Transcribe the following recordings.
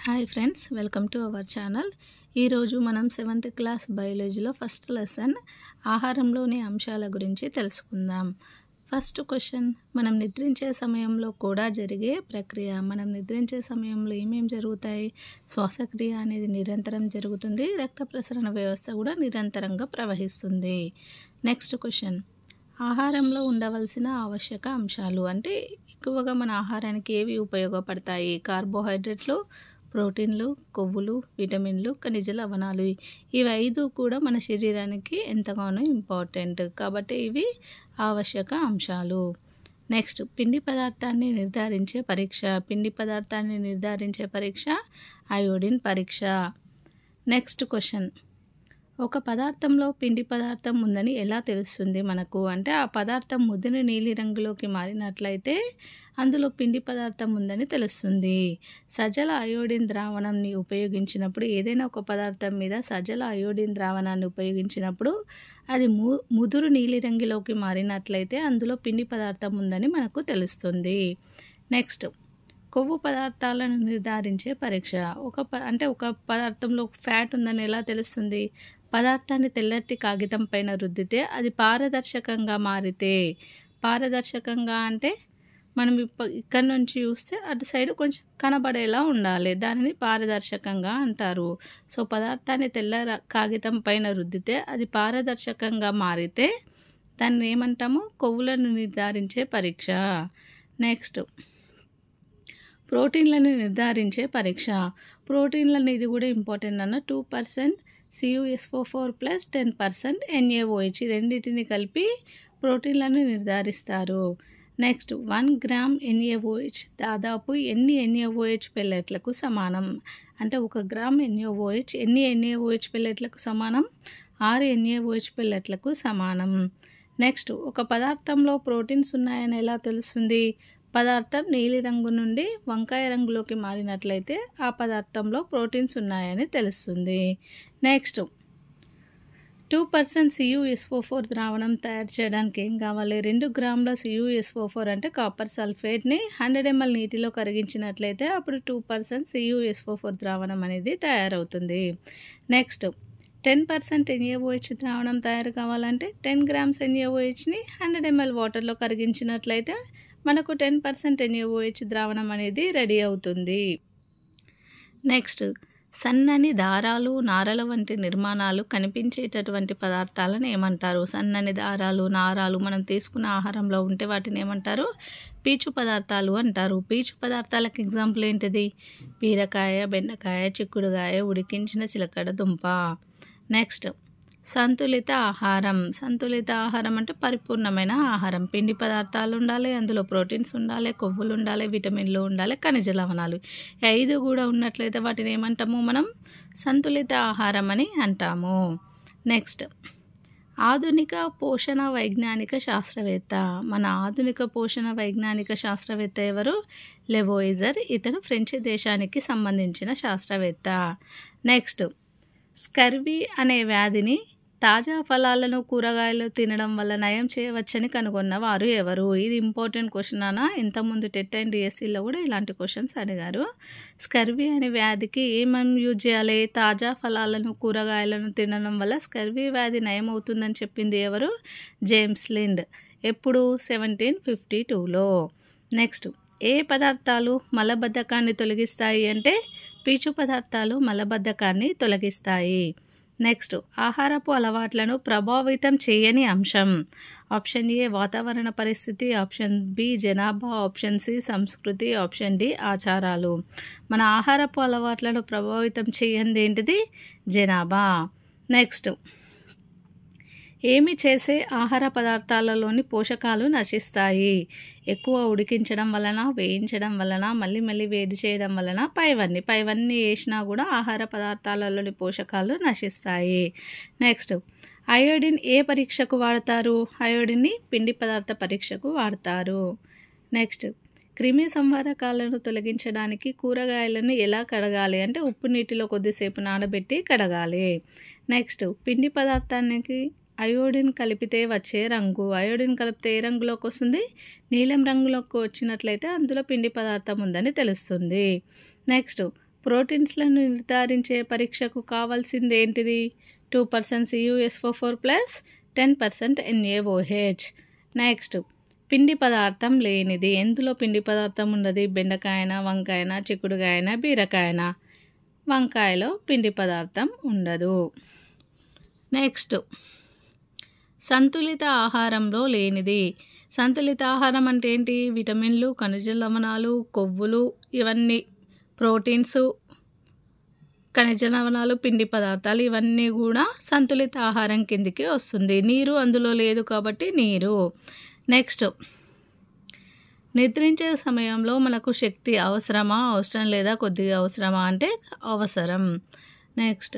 Hi friends, welcome to our channel. ఈరోజు మనం 7th class బయాలజీలో first lesson ఆహారంలోని అంశాల గురించి తెలుసుకుందాం. ఫస్ట్ క్వశ్చన్, మనం నిద్రించే సమయంలో కూడా జరిగే ప్రక్రియ. మనం నిద్రించే సమయంలో ఏమేమి జరుగుతాయి? శ్వాసక్రియ అనేది నిరంతరం జరుగుతుంది, రక్త ప్రసరణ వ్యవస్థ కూడా నిరంతరంగా ప్రవహిస్తుంది. నెక్స్ట్ క్వశ్చన్, ఆహారంలో ఉండవలసిన ఆవశ్యక అంశాలు. అంటే ఎక్కువగా మన ఆహారానికి ఏవి ఉపయోగపడతాయి? కార్బోహైడ్రేట్లు, ప్రోటీన్లు, కొవ్వులు, విటమిన్లు, ఖనిజ లవణాలు. ఇవి 5 కూడా మన శరీరానికి ఎంతగానో ఇంపార్టెంట్, కాబట్టి ఇవి ఆవశ్యక అంశాలు. నెక్స్ట్, పిండి పదార్థాన్ని నిర్ధారించే పరీక్ష. పిండి పదార్థాన్ని నిర్ధారించే పరీక్ష అయోడిన్ పరీక్ష. నెక్స్ట్ క్వశ్చన్, ఒక పదార్థంలో పిండి పదార్థం ఉందని ఎలా తెలుస్తుంది మనకు? అంటే ఆ పదార్థం ముదురు నీలిరంగులోకి మారినట్లయితే అందులో పిండి పదార్థం ఉందని తెలుస్తుంది. సజల అయోడిన్ ద్రావణాన్ని ఉపయోగించినప్పుడు, ఏదైనా ఒక పదార్థం మీద సజల అయోడిన్ ద్రావణాన్ని ఉపయోగించినప్పుడు అది ముదురు నీలిరంగులోకి మారినట్లయితే అందులో పిండి పదార్థం ఉందని మనకు తెలుస్తుంది. నెక్స్ట్, కొవ్వు పదార్థాలను నిర్ధారించే పరీక్ష. ఒక పదార్థంలో ఫ్యాట్ ఉందని ఎలా తెలుస్తుంది? పదార్థాన్ని తెల్లటి కాగితం పైన రుద్దితే అది పారదర్శకంగా మారితే, పారదర్శకంగా అంటే మనం ఇక్కడ నుంచి చూస్తే అటు సైడ్ కొంచెం కనబడేలా ఉండాలి, దానిని పారదర్శకంగా అంటారు. సో పదార్థాన్ని తెల్ల కాగితం పైన రుద్దితే అది పారదర్శకంగా మారితే దాన్ని ఏమంటాము? కొవ్వులను నిర్ధారించే పరీక్ష. నెక్స్ట్, ప్రోటీన్లను నిర్ధారించే పరీక్ష. ప్రోటీన్లను ఇది కూడా ఇంపార్టెంట్ అన్న. 2% CuSO4 + 10% NaOH రెండింటిని కలిపి ప్రోటీన్లను నిర్ధారిస్తారు. నెక్స్ట్, 1 గ్రామ్ NaOH దాదాపు ఎన్ని NaOH పెల్లెట్లకు సమానం? అంటే 1 గ్రామ్ NaOH ఎన్ని NaOH పెల్లెట్లకు సమానం? 6 NaOH పెల్లెట్లకు సమానం. నెక్స్ట్, ఒక పదార్థంలో ప్రోటీన్స్ ఉన్నాయని ఎలా తెలుస్తుంది? పదార్థం నీలిరంగు నుండి వంకాయ రంగులోకి మారినట్లయితే ఆ పదార్థంలో ప్రోటీన్స్ ఉన్నాయని తెలుస్తుంది. నెక్స్ట్, 2% CuSO4 ద్రావణం తయారు చేయడానికి ఏం కావాలి? 2 గ్రాముల CuSO4 అంటే కాపర్ సల్ఫేట్ని 100 ml నీటిలో కరిగించినట్లయితే అప్పుడు 2% CuSO4 ద్రావణం అనేది తయారవుతుంది. నెక్స్ట్, 10% NaOH ద్రావణం తయారు కావాలంటే 10 గ్రామ్స్ NaOHని 100 ml వాటర్లో కరిగించినట్లయితే మనకు 10% NaOH ద్రావణం అనేది రెడీ అవుతుంది. నెక్స్ట్, సన్నని దారాలు, నారల వంటి నిర్మాణాలు కనిపించేటటువంటి పదార్థాలను ఏమంటారు? సన్నని దారాలు, నారాలు మనం తీసుకున్న ఆహారంలో ఉంటే వాటిని ఏమంటారు? పీచు పదార్థాలు అంటారు. పీచు పదార్థాలకు ఎగ్జాంపుల్ ఏంటిది? బీరకాయ, బెండకాయ, చిక్కుడుకాయ, ఉడికించిన చిలకడ దుంప. నెక్స్ట్, సంతులిత ఆహారం. సంతులిత ఆహారం అంటే పరిపూర్ణమైన ఆహారం. పిండి పదార్థాలు ఉండాలి, అందులో ప్రోటీన్స్ ఉండాలి, కొవ్వులు ఉండాలి, విటమిన్లు ఉండాలి, ఖనిజ లవణాలు. 5 కూడా ఉన్నట్లయితే వాటిని ఏమంటాము? మనం సంతులిత ఆహారం అని అంటాము. నెక్స్ట్, ఆధునిక పోషణ వైజ్ఞానిక శాస్త్రవేత్త. మన ఆధునిక పోషణ వైజ్ఞానిక శాస్త్రవేత్త ఎవరు? లెవోయిజర్. ఇతను ఫ్రెంచ్ దేశానికి సంబంధించిన శాస్త్రవేత్త. నెక్స్ట్, స్కర్వీ అనే వ్యాధిని తాజా ఫలాలను, కూరగాయలు తినడం వల్ల నయం చేయవచ్చని కనుగొన్న వారు ఎవరు? ఇది ఇంపార్టెంట్ క్వశ్చన్ అన్న. ఇంతకుముందు టెట్ అండ్ డిఎస్సిలో కూడా ఇలాంటి క్వశ్చన్స్ అడిగారు. స్కర్వీ అనే వ్యాధికి ఏమేమి యూజ్ చేయాలి? తాజా ఫలాలను, కూరగాయలను తినడం వల్ల స్కర్వీ వ్యాధి నయం అవుతుందని చెప్పింది ఎవరు? James Lind. ఎప్పుడు? 1752లో. నెక్స్ట్, ఏ పదార్థాలు మలబద్ధకాన్ని తొలగిస్తాయి? అంటే పీచు పదార్థాలు మలబద్ధకాన్ని తొలగిస్తాయి. నెక్స్ట్, ఆహారపు అలవాట్లను ప్రభావితం చేయని అంశం. ఆప్షన్ ఏ వాతావరణ పరిస్థితి, ఆప్షన్ బి జనాభా, ఆప్షన్ సి సంస్కృతి, ఆప్షన్ డి ఆచారాలు. మన ఆహారపు అలవాట్లను ప్రభావితం చేయనిది ఏంటిది? జనాభా. నెక్స్ట్, ఏమి చేసే ఆహార పదార్థాలలోని పోషకాలు నశిస్తాయి? ఎక్కువ ఉడికించడం వలన, వేయించడం వలన, మళ్ళీ వేడి చేయడం వలన, పైవన్నీ వేసినా కూడా ఆహార పదార్థాలలోని పోషకాలు నశిస్తాయి. నెక్స్ట్, అయోడిన్ ఏ పరీక్షకు వాడతారు? అయోడిన్ని పిండి పదార్థ పరీక్షకు వాడతారు. నెక్స్ట్, క్రిమి సంహారకాలను తొలగించడానికి కూరగాయలను ఎలా కడగాలి? అంటే ఉప్పు నీటిలో కొద్దిసేపు నానబెట్టి కడగాలి. నెక్స్ట్, పిండి పదార్థానికి అయోడిన్ కలిపితే వచ్చే రంగు. అయోడిన్ కలిపితే ఏ రంగులోకి వస్తుంది? నీలం రంగులోకి వచ్చినట్లయితే అందులో పిండి పదార్థం ఉందని తెలుస్తుంది. నెక్స్ట్, ప్రోటీన్స్లను నిర్ధారించే పరీక్షకు కావాల్సింది ఏంటిది? 2% CuSO4 ప్లస్ 10% NaOH. నెక్స్ట్, పిండి పదార్థం లేనిది. ఎందులో పిండి పదార్థం ఉండదు? బెండకాయనా, వంకాయనా, చిక్కుడుకాయనా, బీరకాయనా? వంకాయలో పిండి పదార్థం ఉండదు. నెక్స్ట్, సంతులిత ఆహారంలో లేనిది. సంతులిత ఆహారం అంటే ఏంటి? విటమిన్లు, ఖనిజ లవణాలు, కొవ్వులు, ఇవన్నీ ప్రోటీన్స్, ఖనిజ లవణాలు, పిండి పదార్థాలు ఇవన్నీ కూడా సంతులిత ఆహారం కిందికి వస్తుంది. నీరు అందులో లేదు కాబట్టి నీరు. నెక్స్ట్, నిద్రించే సమయంలో మనకు శక్తి అవసరమా, అవసరం లేదా, కొద్దిగా అవసరమా అంటే అవసరం. నెక్స్ట్,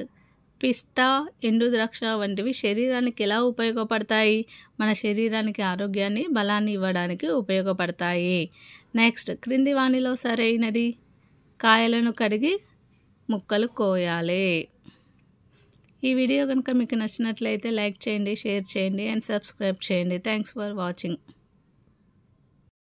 పిస్తా, ఎండు ద్రాక్ష వంటివి శరీరానికి ఎలా ఉపయోగపడతాయి? మన శరీరానికి ఆరోగ్యాన్ని, బలాన్ని ఇవ్వడానికి ఉపయోగపడతాయి. నెక్స్ట్, క్రింది వానిలో సరైనది? కాయలను కడిగి ముక్కలు కోయాలి. ఈ వీడియో కనుక మీకు నచ్చినట్లయితే లైక్ చేయండి, షేర్ చేయండి అండ్ సబ్స్క్రైబ్ చేయండి. Thanks for watching.